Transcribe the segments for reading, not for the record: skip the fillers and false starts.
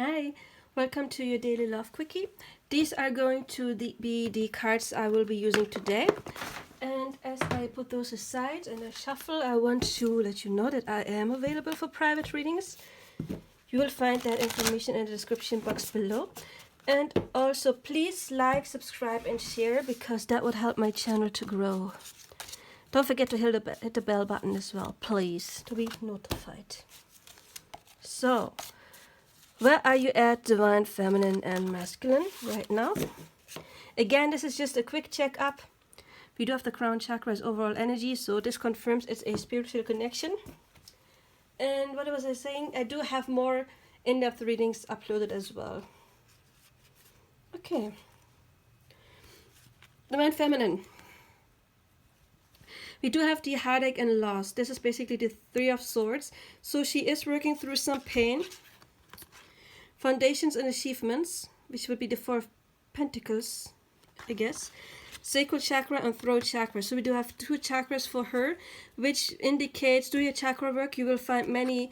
Hi, welcome to your daily love quickie. These are going to be the cards I will be using today. And as I put those aside and I shuffle, I want to let you know that I am available for private readings. You will find that information in the description box below. And also please like, subscribe and share because that would help my channel to grow. Don't forget to hit the bell button as well, please, to be notified. So, where are you at, Divine, Feminine and Masculine right now? Again, this is just a quick checkup. We do have the crown chakra as overall energy, so this confirms it's a spiritual connection. And what was I saying? I do have more in-depth readings uploaded as well. Okay. Divine Feminine. We do have the heartache and loss. This is basically the Three of Swords. So she is working through some pain. Foundations and achievements, which would be the Four of Pentacles, I guess. Sacral chakra and throat chakra. So we do have two chakras for her, which indicates through your chakra work you will find many.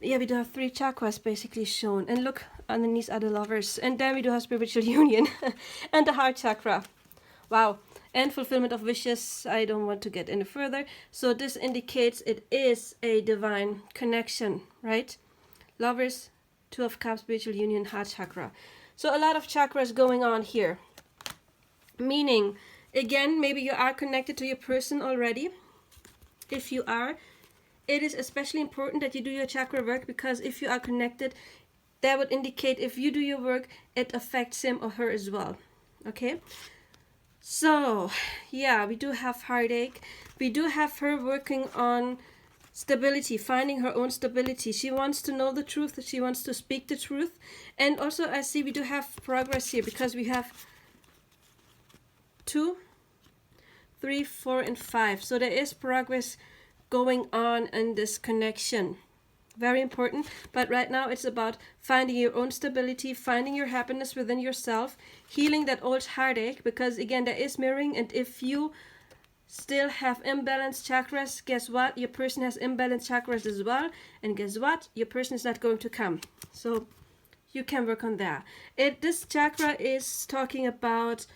Yeah, we do have three chakras basically shown. And look, underneath are the lovers. And then we do have spiritual union and the heart chakra. Wow. And fulfillment of wishes. I don't want to get any further. So this indicates it is a divine connection, right? Lovers, Two of Cups, spiritual union, heart chakra. So a lot of chakras going on here. Meaning, again, maybe you are connected to your person already. If you are, it is especially important that you do your chakra work, because if you are connected, that would indicate if you do your work, it affects him or her as well. Okay? So, yeah, we do have heartache. We do have her working on stability, finding her own stability. She wants to know the truth. She wants to speak the truth. And also, I see we do have progress here, because we have 2, 3, 4, and 5. So there is progress going on in this connection. Very important. But right now it's about finding your own stability, finding your happiness within yourself, healing that old heartache, because again, there is mirroring. And if you still have imbalanced chakras, guess what? Your person has imbalanced chakras as well. And guess what? Your person is not going to come. So you can work on that. This chakra is talking about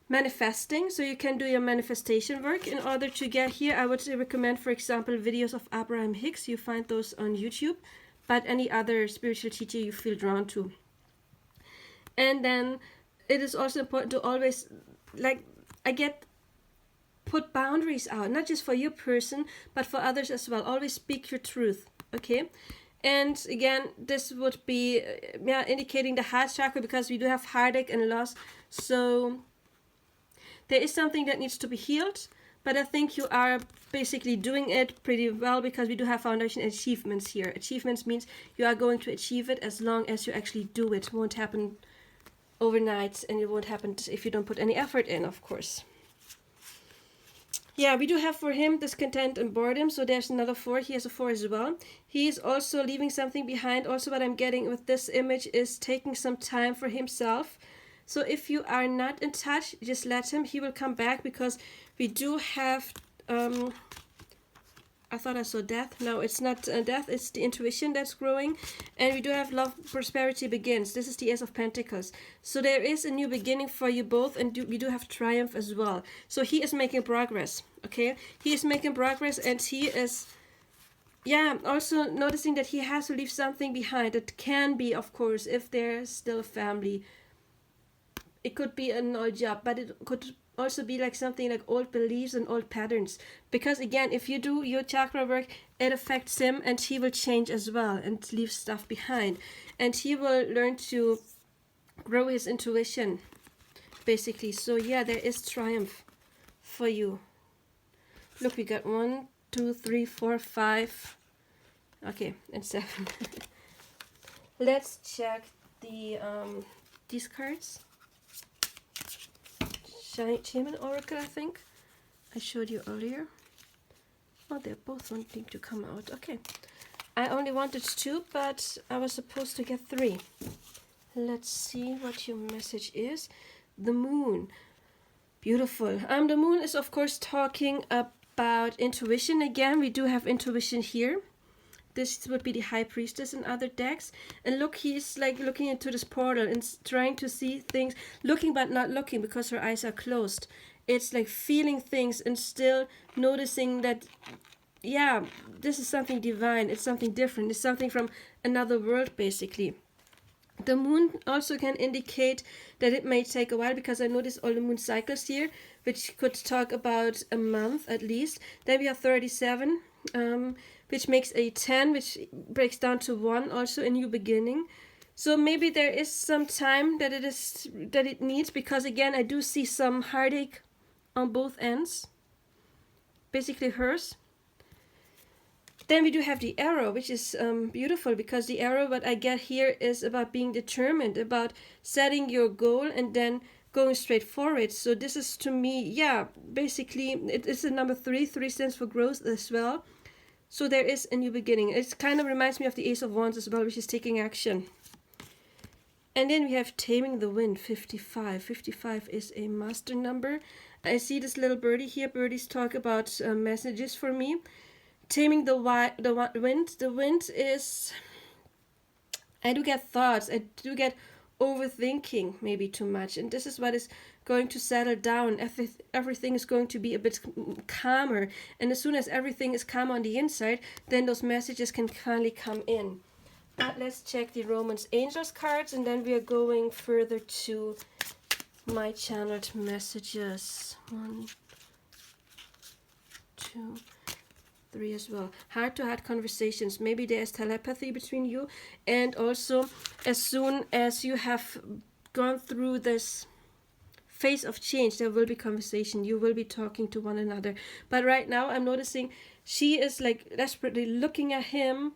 manifesting, so you can do your manifestation work. In order to get here, I would recommend, for example, videos of Abraham Hicks. You find those on YouTube, but any other spiritual teacher you feel drawn to. And then it is also important to always, like, put boundaries out, not just for your person, but for others as well. Always speak your truth, okay? And again, this would be indicating the heart chakra, because we do have heartache and loss. So there is something that needs to be healed, but I think you are basically doing it pretty well, because we do have foundation and achievements here. Achievements means you are going to achieve it as long as you actually do it. It won't happen overnight, and it won't happen if you don't put any effort in, of course. Yeah, we do have for him discontent and boredom. So there's another 4. He has a 4 as well. He is also leaving something behind. Also, what I'm getting with this image is taking some time for himself. So if you are not in touch, just let him. He will come back, because we do have, I thought I saw death. No, it's not death. It's the intuition that's growing. And we do have love, prosperity begins. This is the Ace of Pentacles. So there is a new beginning for you both. And we do have triumph as well. So he is making progress. Okay. He is making progress, and he is, also noticing that he has to leave something behind. It can be, of course, if there's still a family. It could be an old job, but it could also be like something like old beliefs and old patterns. Because again, if you do your chakra work, it affects him, and he will change as well and leave stuff behind. And he will learn to grow his intuition, basically. So yeah, there is triumph for you. Look, we got 1, 2, 3, 4, 5. Okay, and 7. Let's check the these cards. Shaman Oracle, I think I showed you earlier. Oh, they're both wanting to come out. Okay, I only wanted 2, but I was supposed to get 3. Let's see what your message is. The moon. Beautiful. The moon is, of course, talking about intuition. Again, we do have intuition here. this would be the High Priestess in other decks. And look, he's like looking into this portal and trying to see things, looking but not looking because her eyes are closed. It's like feeling things and still noticing that, yeah, this is something divine. It's something different. It's something from another world, basically. The moon also can indicate that it may take a while, because I notice all the moon cycles here, which could talk about a month at least. Then we have 37, which makes a 10, which breaks down to 1, also a new beginning. So maybe there is some time that it needs, because again, I do see some heartache on both ends, basically hers. Then we do have the arrow, which is beautiful, because the arrow, what I get here, is about being determined, about setting your goal and then going straight for it. So this is, to me, yeah, basically, it is a number 3. 3 stands for growth as well. So there is a new beginning. It kind of reminds me of the Ace of Wands as well, which is taking action. And then we have Taming the Wind, 55. 55 is a master number. I see this little birdie here. Birdies talk about messages for me. Taming the wind. The wind is, I do get thoughts. I do get overthinking, maybe too much. And this is what is going to settle down. Everything is going to be a bit calmer. And as soon as everything is calm on the inside, then those messages can finally come in. But let's check the Romance Angels cards, and then we are going further to my channeled messages. 1, 2, 3 as well. Heart-to-heart conversations. Maybe there's telepathy between you, and also as soon as you have gone through this phase of change, there will be conversation. You will be talking to one another. But right now I'm noticing she is like desperately looking at him,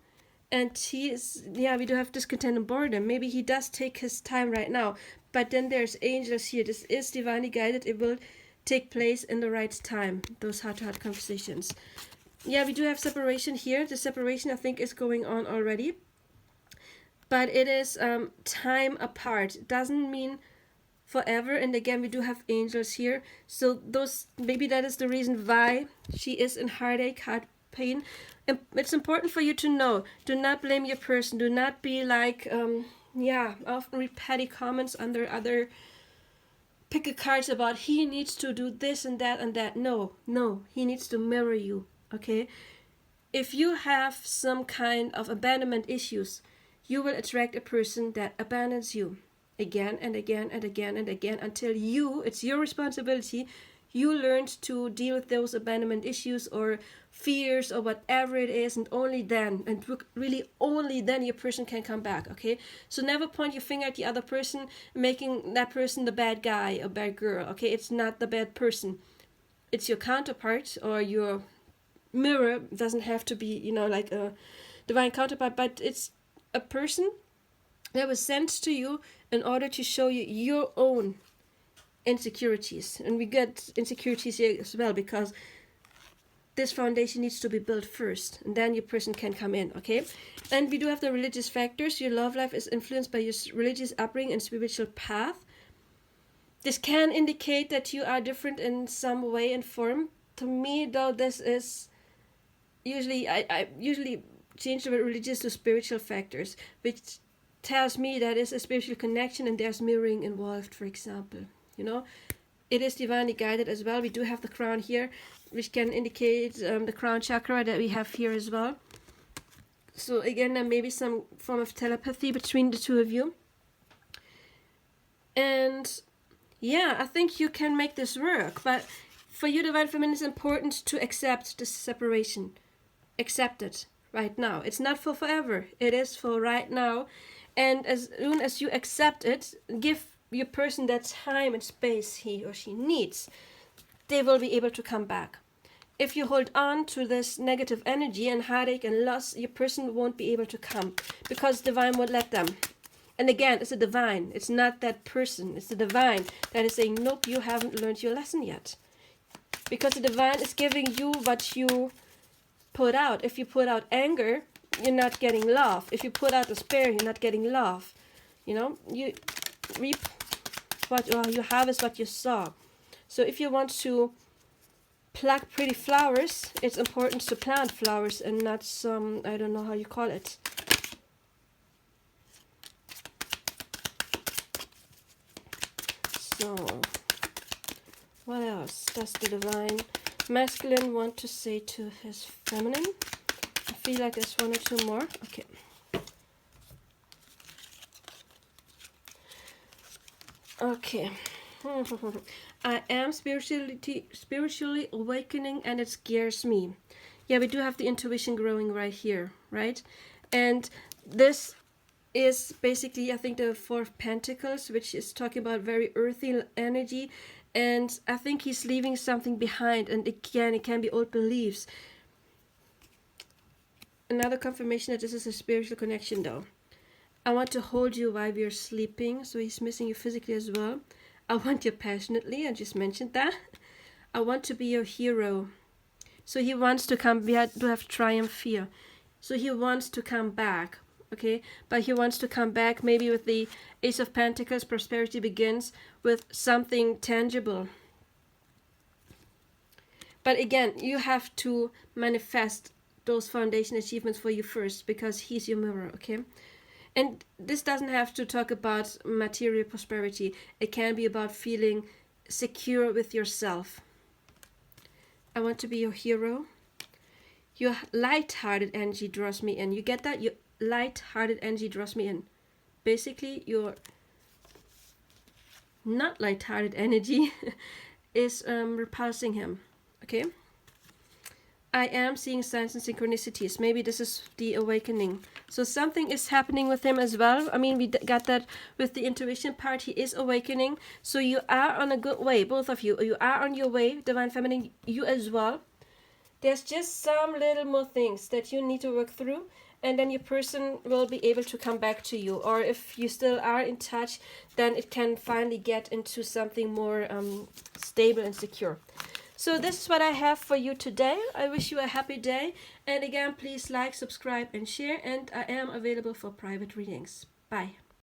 and he is, yeah, we do have discontent and boredom. Maybe he does take his time right now, but then there's angels here. This is divinely guided. It will take place in the right time, those heart-to-heart conversations. Yeah, we do have separation here. The separation, I think, is going on already. But it is time apart. It doesn't mean forever. And again, we do have angels here. So those, maybe that is the reason why she is in heartache, heart pain. And it's important for you to know. Do not blame your person. Do not be like, often read petty comments under other pick cards about he needs to do this and that and that. No, he needs to mirror you. Okay, if you have some kind of abandonment issues, you will attract a person that abandons you again and again and again and again until it's your responsibility, you learned to deal with those abandonment issues or fears or whatever it is, and only then, and really only then, your person can come back. Okay, so never point your finger at the other person, making that person the bad guy or bad girl. Okay, it's not the bad person, it's your counterpart or your mirror. Doesn't have to be, like a divine counterpart, but it's a person that was sent to you in order to show you your own insecurities. And we get insecurities here as well, because this foundation needs to be built first, and then your person can come in. Okay, and we do have the religious factors. Your love life is influenced by your religious upbringing and spiritual path. This can indicate that you are different in some way and form. To me, though, this is usually, I usually change the word religious to spiritual factors, which tells me that it's a spiritual connection and there's mirroring involved, for example. It is divinely guided as well. We do have the crown here, which can indicate the crown chakra that we have here as well. So again, there may be some form of telepathy between the two of you. And yeah, I think you can make this work. But for you, Divine Feminine, it's important to accept this separation. Accept it right now. It's not for forever. It is for right now. And as soon as you accept it, give your person that time and space he or she needs, they will be able to come back. If you hold on to this negative energy and heartache and loss, your person won't be able to come, because divine won't let them. And again, it's a divine. It's not that person. It's the divine that is saying, nope, you haven't learned your lesson yet. Because the divine is giving you what you put out. If you put out anger, you're not getting love. If you put out despair, you're not getting love. You reap what you harvest what you sow. So if you want to pluck pretty flowers, it's important to plant flowers and not some, I don't know how you call it. So, what else does the divine masculine want to say to his feminine? I feel like there's one or two more. Okay. Okay. I am spiritually awakening and it scares me. Yeah, we do have the intuition growing right here, right? And this is basically, I think, the Four of Pentacles, which is talking about very earthy energy. And I think he's leaving something behind. And again, it can be old beliefs. Another confirmation that this is a spiritual connection, though. I want to hold you while we are sleeping. So he's missing you physically as well. I want you passionately. I just mentioned that. I want to be your hero. So he wants to come. We do have triumph here. So he wants to come back. Okay. But he wants to come back maybe with the Ace of Pentacles. Prosperity begins with something tangible. But again, you have to manifest those foundation achievements for you first, because he's your mirror. Okay. And this doesn't have to talk about material prosperity. It can be about feeling secure with yourself. I want to be your hero. Your light-hearted energy draws me in. You get that? Your light-hearted energy draws me in. Basically, your not light-hearted energy is repulsing him. Okay? I am seeing signs and synchronicities. Maybe this is the awakening. So something is happening with him as well. I mean, we got that with the intuition part. He is awakening. So you are on a good way, both of you. You are on your way, Divine Feminine, you as well. There's just some little more things that you need to work through. And then your person will be able to come back to you. Or if you still are in touch, then it can finally get into something more stable and secure. So this is what I have for you today. I wish you a happy day. And again, please like, subscribe, and share. And I am available for private readings. Bye.